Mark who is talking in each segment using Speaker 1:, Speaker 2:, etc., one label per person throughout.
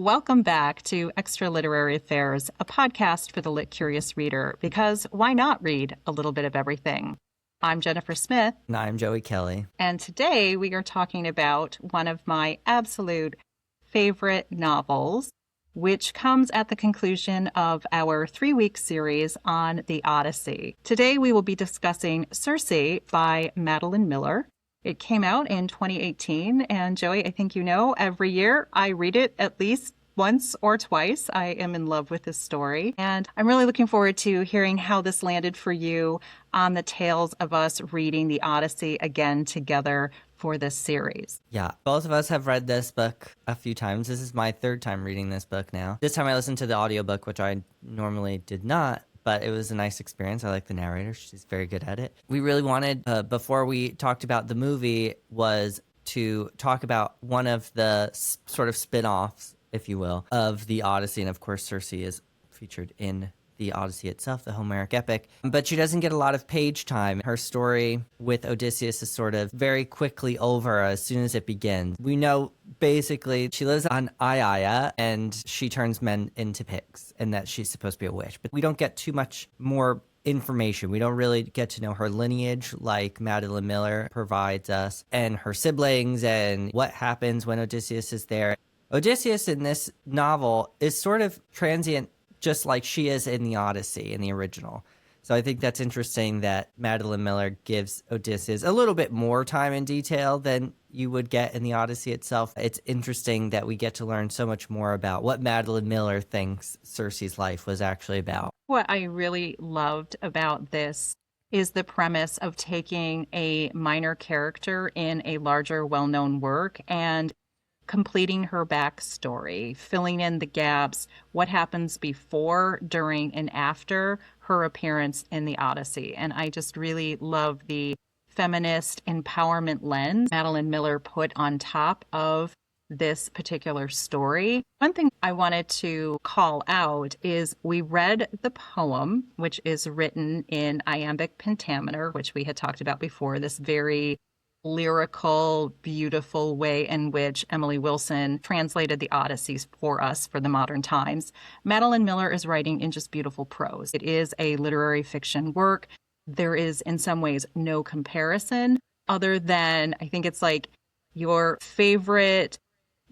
Speaker 1: Welcome back to Extra Literary Affairs, a podcast for the lit curious reader, because why not read a little bit of everything? I'm Jennifer Smith.
Speaker 2: And I'm Joey Kelly.
Speaker 1: And today we are talking about one of my absolute favorite novels, which comes at the conclusion of our 3-week series on the Odyssey. Today we will be discussing Circe by Madeline Miller. It came out in 2018, and Joey, I think you know, every year I read it at least once or twice. I am in love with this story, and I'm really looking forward to hearing how this landed for you on the tails of us reading the Odyssey again together for this series.
Speaker 2: Yeah, both of us have read this book a few times. This is my third time reading this book now. This time I listened to the audiobook, which I normally did not. But it was a nice experience. I like the narrator. She's very good at it. We really wanted, before we talked about the movie, was to talk about one of the sort of spin-offs, if you will, of the Odyssey. And of course, Circe is featured in the Odyssey itself, the Homeric epic. But she doesn't get a lot of page time. Her story with Odysseus is sort of very quickly over as soon as it begins. We know basically she lives on Aiaia and she turns men into pigs and that she's supposed to be a witch. But we don't get too much more information. We don't really get to know her lineage like Madeline Miller provides us, and her siblings and what happens when Odysseus is there. Odysseus in this novel is sort of transient, just like she is in the Odyssey, in the original. So I think that's interesting that Madeline Miller gives Odysseus a little bit more time and detail than you would get in the Odyssey itself. It's interesting that we get to learn so much more about what Madeline Miller thinks Circe's life was actually about.
Speaker 1: What I really loved about this is the premise of taking a minor character in a larger, well-known work and completing her backstory, filling in the gaps, what happens before, during, and after her appearance in the Odyssey. And I just really love the feminist empowerment lens Madeline Miller put on top of this particular story. One thing I wanted to call out is we read the poem, which is written in iambic pentameter, which we had talked about before, this very lyrical, beautiful way in which Emily Wilson translated the Odysseys for us for the modern times. Madeline Miller is writing in just beautiful prose. It is a literary fiction work. There is, in some ways, no comparison other than, I think it's like your favorite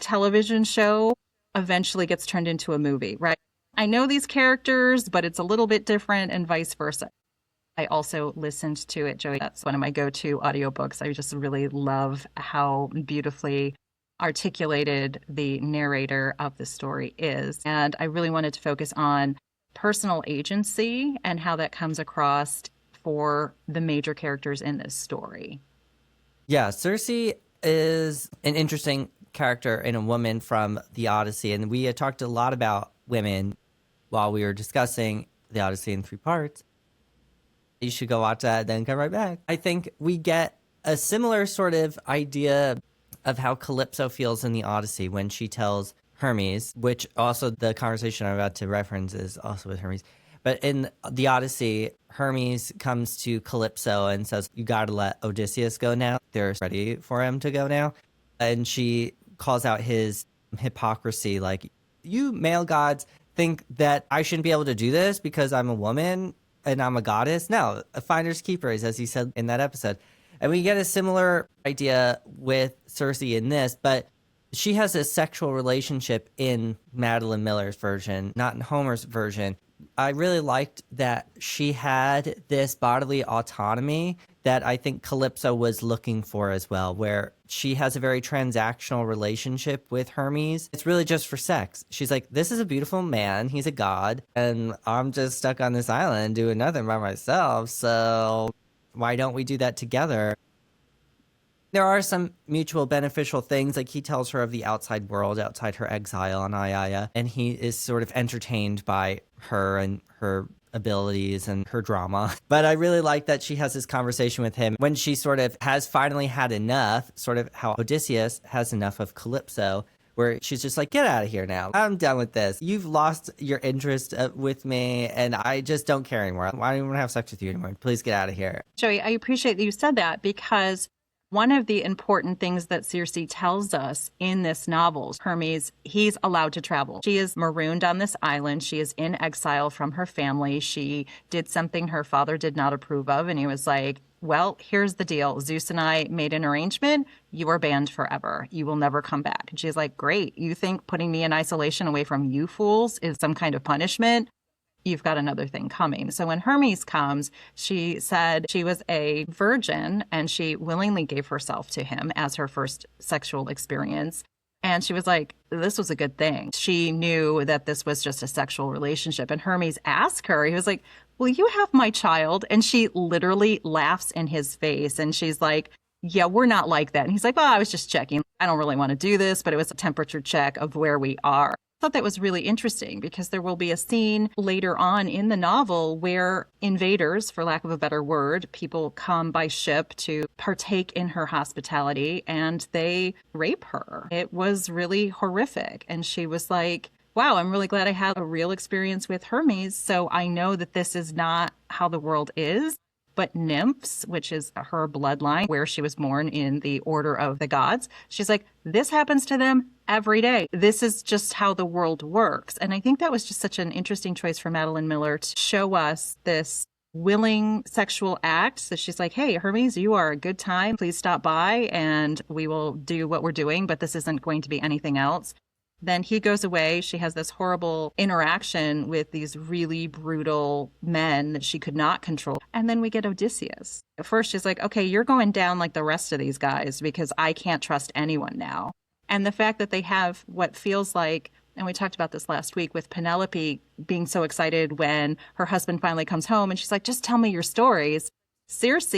Speaker 1: television show eventually gets turned into a movie, right? I know these characters, but it's a little bit different and vice versa. I also listened to it, Joey. That's one of my go-to audiobooks. I just really love how beautifully articulated the narrator of the story is. And I really wanted to focus on personal agency and how that comes across for the major characters in this story.
Speaker 2: Yeah, Circe is an interesting character and a woman from the Odyssey. And we had talked a lot about women while we were discussing the Odyssey in 3 parts. You should go watch that, then come right back. I think we get a similar sort of idea of how Calypso feels in the Odyssey when she tells Hermes, which also the conversation I'm about to reference is also with Hermes. But in the Odyssey, Hermes comes to Calypso and says, you got to let Odysseus go now. They're ready for him to go now. And she calls out his hypocrisy, like, you male gods think that I shouldn't be able to do this because I'm a woman and I'm a goddess? No, a finder's keeper is, as he said in that episode. And we get a similar idea with Circe in this, but she has a sexual relationship in Madeline Miller's version, not in Homer's version. I really liked that she had this bodily autonomy that I think Calypso was looking for as well, where she has a very transactional relationship with Hermes. It's really just for sex. She's like, this is a beautiful man. He's a god. And I'm just stuck on this island doing nothing by myself. So why don't we do that together? There are some mutual beneficial things, like he tells her of the outside world, outside her exile on Aiaia, and he is sort of entertained by her and her abilities and her drama. But I really like that she has this conversation with him when she sort of has finally had enough, sort of how Odysseus has enough of Calypso, where she's just like, get out of here now. I'm done with this. You've lost your interest with me, and I just don't care anymore. I don't even want to have sex with you anymore. Please get out of here.
Speaker 1: Joey, I appreciate that you said that, because One of the important things that Circe tells us in this novel, Hermes, he's allowed to travel. She is marooned on this island. She is in exile from her family. She did something her father did not approve of. And he was like, well, here's the deal. Zeus and I made an arrangement. You are banned forever. You will never come back. And she's like, great. You think putting me in isolation away from you fools is some kind of punishment? You've got another thing coming. So when Hermes comes, she said she was a virgin and she willingly gave herself to him as her first sexual experience. And she was like, this was a good thing. She knew that this was just a sexual relationship. And Hermes asked her, he was like, will you have my child? And she literally laughs in his face. And she's like, yeah, we're not like that. And he's like, well, I was just checking. I don't really want to do this, but it was a temperature check of where we are. I thought that was really interesting because there will be a scene later on in the novel where invaders, for lack of a better word, people come by ship to partake in her hospitality and they rape her. It was really horrific. And she was like, wow, I'm really glad I had a real experience with Hermes. So I know that this is not how the world is. But nymphs, which is her bloodline, where she was born in the order of the gods, she's like, this happens to them every day. This is just how the world works. And I think that was just such an interesting choice for Madeline Miller to show us this willing sexual act. So she's like, hey, Hermes, you are a good time. Please stop by and we will do what we're doing, but this isn't going to be anything else. Then he goes away. She has this horrible interaction with these really brutal men that she could not control. And then we get Odysseus. At first, she's like, okay, you're going down like the rest of these guys because I can't trust anyone now. And the fact that they have what feels like, and we talked about this last week with Penelope being so excited when her husband finally comes home and she's like, just tell me your stories. Circe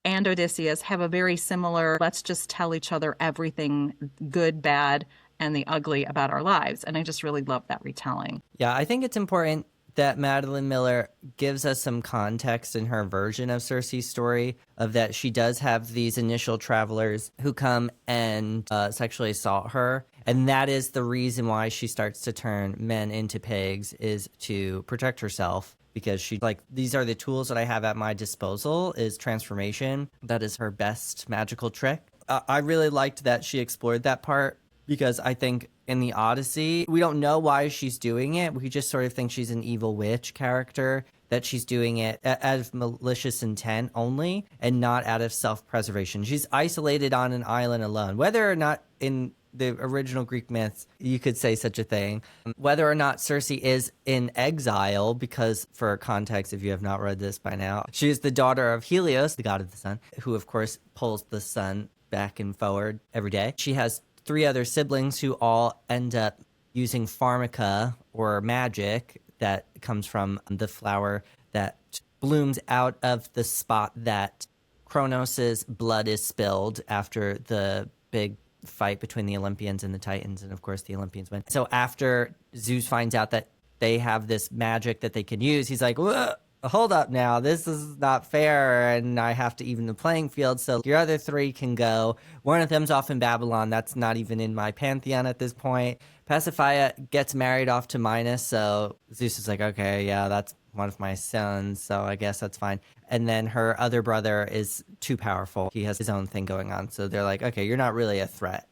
Speaker 1: and Odysseus have a very similar, let's just tell each other everything, good, bad, and the ugly about our lives. And I just really love that retelling.
Speaker 2: Yeah, I think it's important that Madeline Miller gives us some context in her version of Circe's story of that she does have these initial travelers who come and sexually assault her. And that is the reason why she starts to turn men into pigs, is to protect herself. Because she's like, these are the tools that I have at my disposal, is transformation. That is her best magical trick. I really liked that she explored that part. Because I think in the Odyssey, we don't know why she's doing it. We just sort of think she's an evil witch character, that she's doing it out of malicious intent only and not out of self-preservation. She's isolated on an island alone. Whether or not in the original Greek myths you could say such a thing, whether or not Circe is in exile, because for context, if you have not read this by now, she is the daughter of Helios, the god of the sun, who of course pulls the sun back and forward every day. She has 3 other siblings who all end up using pharmaca or magic that comes from the flower that blooms out of the spot that Kronos' blood is spilled after the big fight between the Olympians and the Titans, and of course the Olympians win. So after Zeus finds out that they have this magic that they can use, he's like, whoa, hold up now, this is not fair, and I have to even the playing field, so your other 3 can go. One of them's off in Babylon. That's not even in my pantheon at this point. Pasiphae gets married off to Minos, so Zeus is like, okay, yeah, that's one of my sons, so I guess that's fine. And then her other brother is too powerful. He has his own thing going on, so they're like, okay, you're not really a threat.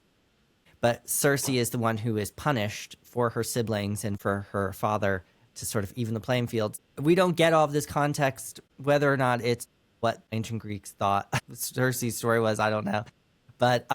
Speaker 2: But Circe is the one who is punished for her siblings and for her father to sort of even the playing field. We don't get all of this context, whether or not it's what ancient Greeks thought Circe's story was, I don't know. But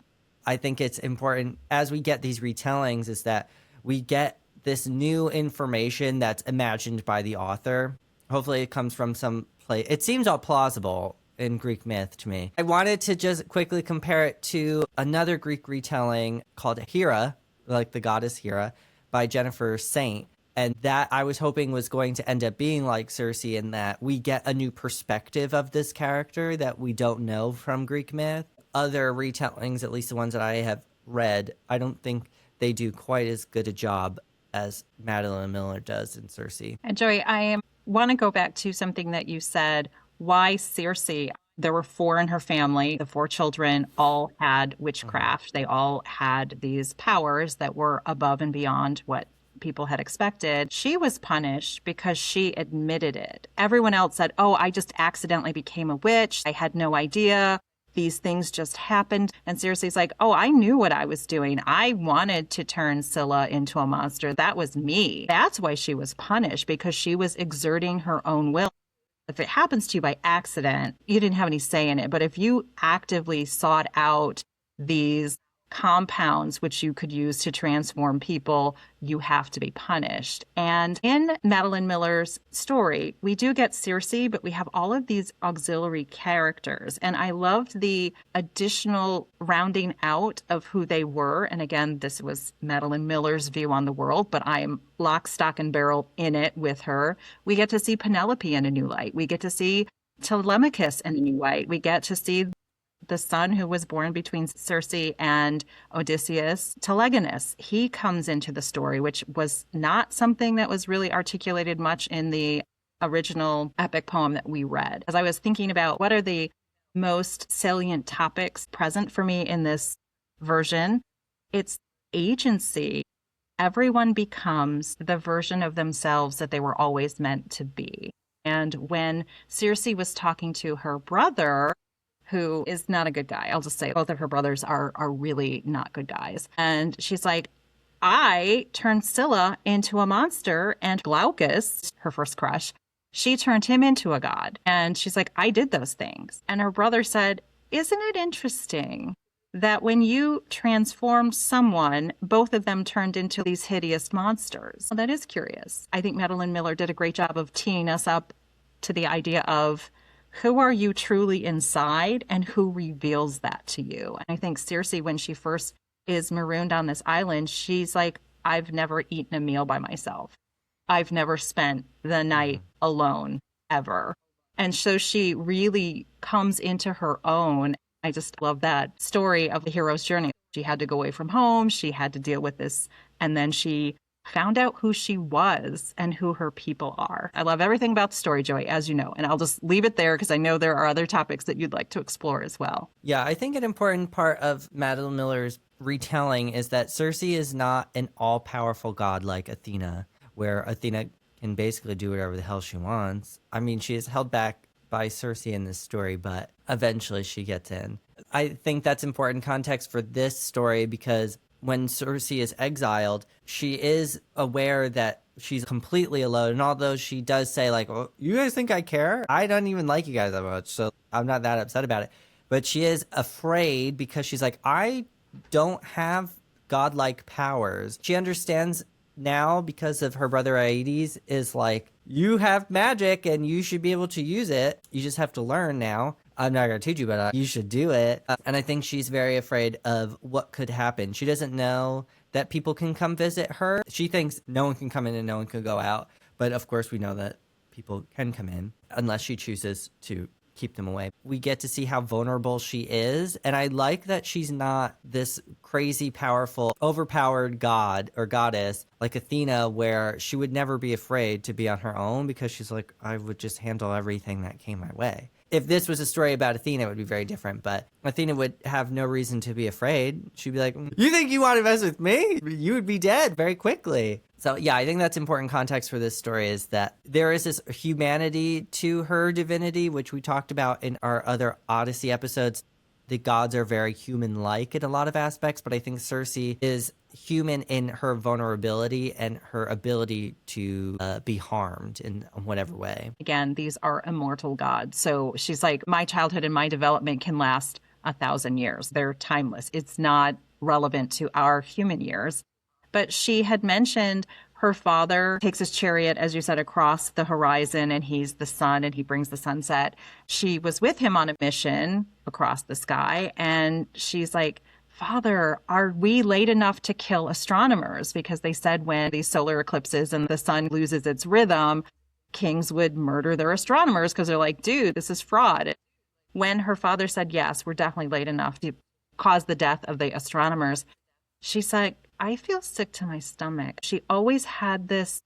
Speaker 2: I think it's important as we get these retellings is that we get this new information that's imagined by the author. Hopefully it comes from some place. It seems all plausible in Greek myth to me. I wanted to just quickly compare it to another Greek retelling called Hera, like the goddess Hera, by Jennifer Saint. And that I was hoping was going to end up being like Circe, in that we get a new perspective of this character that we don't know from Greek myth. Other retellings, at least the ones that I have read, I don't think they do quite as good a job as Madeline Miller does in Circe.
Speaker 1: And Joey, I want to go back to something that you said. Why Circe? There were 4 in her family. The 4 children all had witchcraft. They all had these powers that were above and beyond what people had expected. She was punished because she admitted it. Everyone else said, oh, I just accidentally became a witch. I had no idea. these things just happened. And Circe's like, oh, I knew what I was doing. I wanted to turn Scylla into a monster. That was me. That's why she was punished, because she was exerting her own will. If it happens to you by accident, you didn't have any say in it. But if you actively sought out these compounds which you could use to transform people, you have to be punished. And in Madeline Miller's story, we do get Circe, but we have all of these auxiliary characters. And I loved the additional rounding out of who they were. And again, this was Madeline Miller's view on the world, but I am lock, stock, and barrel in it with her. We get to see Penelope in a new light. We get to see Telemachus in a new light. We get to see the son who was born between Circe and Odysseus, Telegonus. He comes into the story, which was not something that was really articulated much in the original epic poem that we read. As I was thinking about what are the most salient topics present for me in this version, it's agency. Everyone becomes the version of themselves that they were always meant to be. And when Circe was talking to her brother, who is not a good guy. I'll just say both of her brothers are really not good guys. And she's like, I turned Scylla into a monster, and Glaucus, her first crush, she turned him into a god. And she's like, I did those things. And her brother said, isn't it interesting that when you transformed someone, both of them turned into these hideous monsters? Well, that is curious. I think Madeline Miller did a great job of teeing us up to the idea of who are you truly inside and who reveals that to you. And I think Circe, when she first is marooned on this island, she's like, I've never eaten a meal by myself. I've never spent the night alone ever. And so she really comes into her own. I just love that story of the hero's journey. She had to go away from home. She had to deal with this. And then she found out who she was and who her people are. I love everything about the story, Joey, as you know, and I'll just leave it there because I know there are other topics that you'd like to explore as well.
Speaker 2: Yeah, I think an important part of Madeline Miller's retelling is that Circe is not an all-powerful god like Athena, where Athena can basically do whatever the hell she wants. I mean, she is held back by Circe in this story, but eventually she gets in. I think that's important context for this story because when Circe is exiled, she is aware that she's completely alone. And although she does say, like, well, you guys think I care? I don't even like you guys that much, so I'm not that upset about it. But she is afraid because she's like, I don't have godlike powers. She understands now because of her brother Aedes is like, you have magic and you should be able to use it. You just have to learn now. I'm not going to teach you, but you should do it. And I think she's very afraid of what could happen. She doesn't know that people can come visit her. She thinks no one can come in and no one can go out. But of course, we know that people can come in unless she chooses to keep them away. We get to see how vulnerable she is. And I like that she's not this crazy, powerful, overpowered god or goddess like Athena, where she would never be afraid to be on her own because she's like, I would just handle everything that came my way. If this was a story about Athena, it would be very different, but Athena would have no reason to be afraid. She'd be like, you think you want to mess with me? You would be dead very quickly. So yeah, I think that's important context for this story is that there is this humanity to her divinity, which we talked about in our other Odyssey episodes. The gods are very human-like in a lot of aspects, but I think Circe is human in her vulnerability and her ability to be harmed in whatever way.
Speaker 1: Again, these are immortal gods. So she's like, my childhood and my development can last 1,000 years. They're timeless. It's not relevant to our human years. But she had mentioned her father takes his chariot, as you said, across the horizon, and he's the sun, and he brings the sunset. She was with him on a mission across the sky, and she's like, Father, are we late enough to kill astronomers? Because they said when these solar eclipses and the sun loses its rhythm, kings would murder their astronomers because they're like, dude, this is fraud. When her father said, yes, we're definitely late enough to cause the death of the astronomers, she said, I feel sick to my stomach. She always had this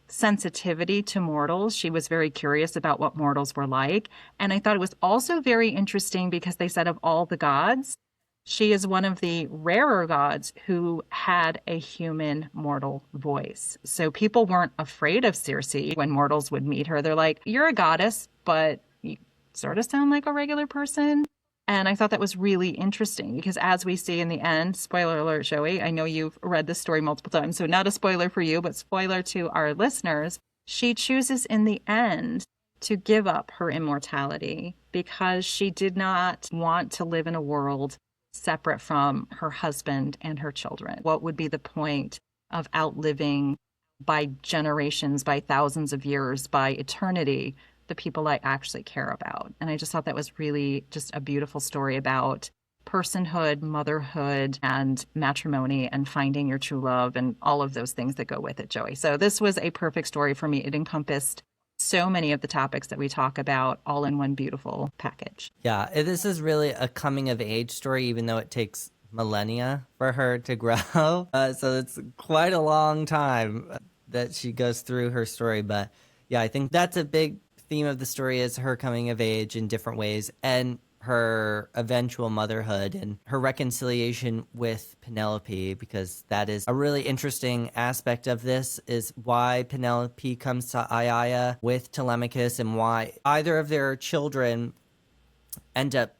Speaker 1: sensitivity to mortals. She was very curious about what mortals were like. And I thought it was also very interesting because they said of all the gods, she is one of the rarer gods who had a human mortal voice. So people weren't afraid of Circe when mortals would meet her. They're like, you're a goddess, but you sort of sound like a regular person. And I thought that was really interesting because, as we see in the end, spoiler alert, Joey, I know you've read this story multiple times, so not a spoiler for you, but spoiler to our listeners. She chooses in the end to give up her immortality because she did not want to live in a world separate from her husband and her children. What would be the point of outliving by generations, by thousands of years, by eternity, the people I actually care about? And I just thought that was really just a beautiful story about personhood, motherhood, and matrimony, and finding your true love, and all of those things that go with it, Joey. So this was a perfect story for me. It encompassed so many of the topics that we talk about all in one beautiful package.
Speaker 2: Yeah, this is really a coming of age story, even though it takes millennia for her to grow. So it's quite a long time that she goes through her story. But yeah, I think that's a big theme of the story, is her coming of age in different ways, and her eventual motherhood and her reconciliation with Penelope, because that is a really interesting aspect of this, is why Penelope comes to Aiaia with Telemachus, and why either of their children end up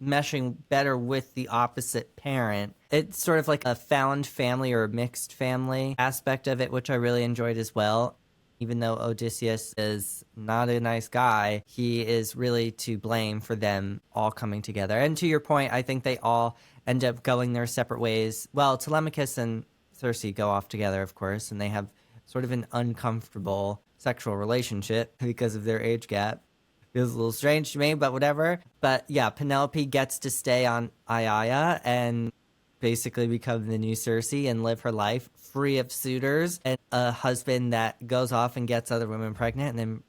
Speaker 2: meshing better with the opposite parent. It's sort of like a found family or a mixed family aspect of it, which I really enjoyed as well. Even though Odysseus is not a nice guy, he is really to blame for them all coming together. And to your point, I think they all end up going their separate ways. Well, Telemachus and Circe go off together, of course, and they have sort of an uncomfortable sexual relationship because of their age gap. Feels a little strange to me, but whatever. But yeah, Penelope gets to stay on Aiaia and basically become the new Circe and live her life free of suitors, and a husband that goes off and gets other women pregnant, and then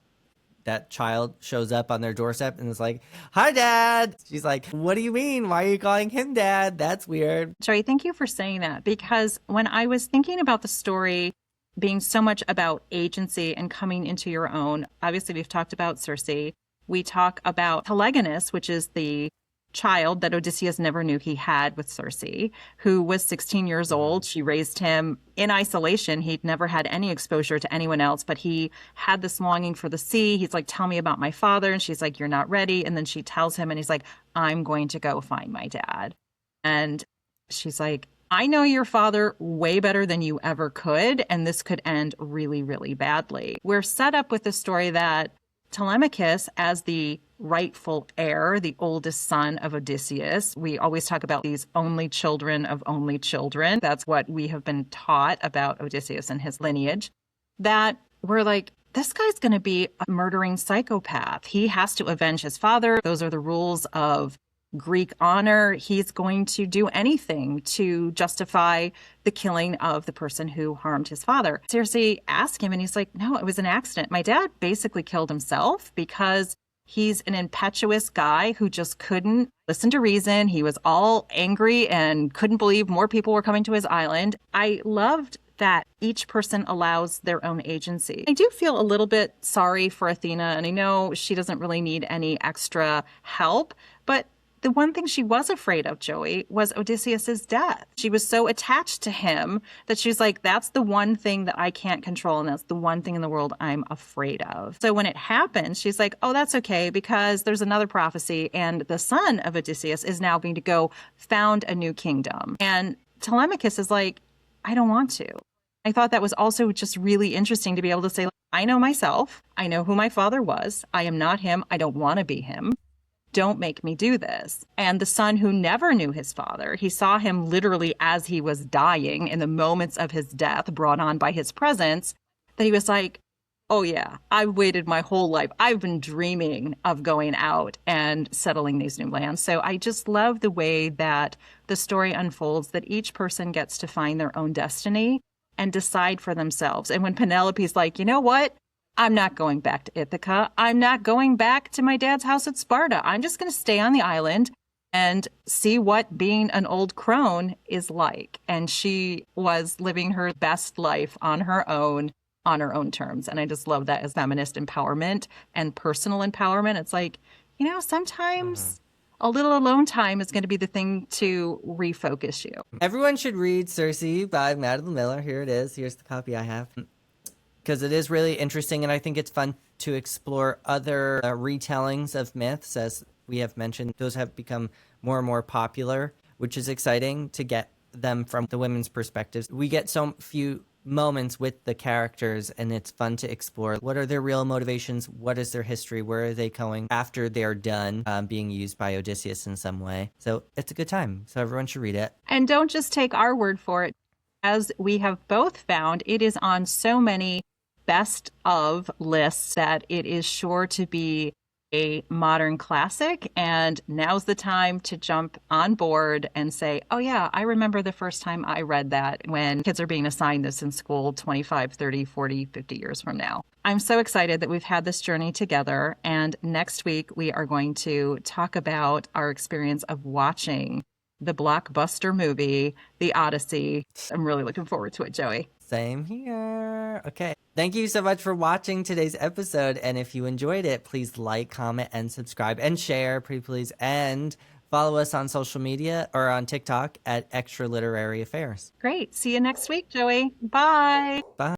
Speaker 2: that child shows up on their doorstep and is like, "Hi, Dad." She's like, "What do you mean? Why are you calling him Dad? That's weird."
Speaker 1: Joey, thank you for saying that, because when I was thinking about the story being so much about agency and coming into your own, obviously we've talked about Circe. We talk about Telegonus, which is the child that Odysseus never knew he had with Circe, who was 16 years old. She raised him in isolation. He'd never had any exposure to anyone else, but he had this longing for the sea. He's like, "Tell me about my father." And she's like, "You're not ready." And then she tells him, and he's like, "I'm going to go find my dad." And she's like, "I know your father way better than you ever could, and this could end really, really badly." We're set up with the story that Telemachus, as the rightful heir, the oldest son of Odysseus. We always talk about these only children of only children. That's what we have been taught about Odysseus and his lineage. That we're like, this guy's going to be a murdering psychopath. He has to avenge his father. Those are the rules of Greek honor. He's going to do anything to justify the killing of the person who harmed his father. Circe asked him, and he's like, "No, it was an accident. My dad basically killed himself because he's an impetuous guy who just couldn't listen to reason. He was all angry and couldn't believe more people were coming to his island." I loved that each person allows their own agency. I do feel a little bit sorry for Athena, and I know she doesn't really need any extra help, but the one thing she was afraid of, Joey, was Odysseus's death. She was so attached to him that she's like, that's the one thing that I can't control, and that's the one thing in the world I'm afraid of. So when it happens, she's like, oh, that's okay, because there's another prophecy, and the son of Odysseus is now going to go found a new kingdom. And Telemachus is like, I don't want to. I thought that was also just really interesting to be able to say, I know myself. I know who my father was. I am not him. I don't want to be him. Don't make me do this. And the son who never knew his father, he saw him literally as he was dying in the moments of his death, brought on by his presence, that he was like, oh yeah, I've waited my whole life. I've been dreaming of going out and settling these new lands. So I just love the way that the story unfolds, that each person gets to find their own destiny and decide for themselves. And when Penelope's like, you know what? I'm not going back to Ithaca. I'm not going back to my dad's house at Sparta. I'm just going to stay on the island and see what being an old crone is like. And she was living her best life on her own terms. And I just love that as feminist empowerment and personal empowerment. It's like, you know, sometimes a little alone time is going to be the thing to refocus you.
Speaker 2: Everyone should read Circe by Madeline Miller. Here it is. Here's the copy I have. because it is really interesting. And I think it's fun to explore other retellings of myths. As we have mentioned, those have become more and more popular, which is exciting to get them from the women's perspectives. We get so few moments with the characters, and it's fun to explore what are their real motivations, what is their history, where are they going after they're done being used by Odysseus in some way. So it's a good time, so everyone should read it.
Speaker 1: And don't just take our word for it. As we have both found, it is on so many best of lists that it is sure to be a modern classic. And now's the time to jump on board and say, oh yeah, I remember the first time I read that, when kids are being assigned this in school 25, 30, 40, 50 years from now. I'm so excited that we've had this journey together. And next week, we are going to talk about our experience of watching the blockbuster movie, The Odyssey. I'm really looking forward to it, Joey.
Speaker 2: Same here. Okay. Thank you so much for watching today's episode. And if you enjoyed it, please like, comment, and subscribe, and share, pretty please. And follow us on social media or on TikTok at Extra Literary Affairs.
Speaker 1: Great. See you next week, Joey. Bye.
Speaker 2: Bye.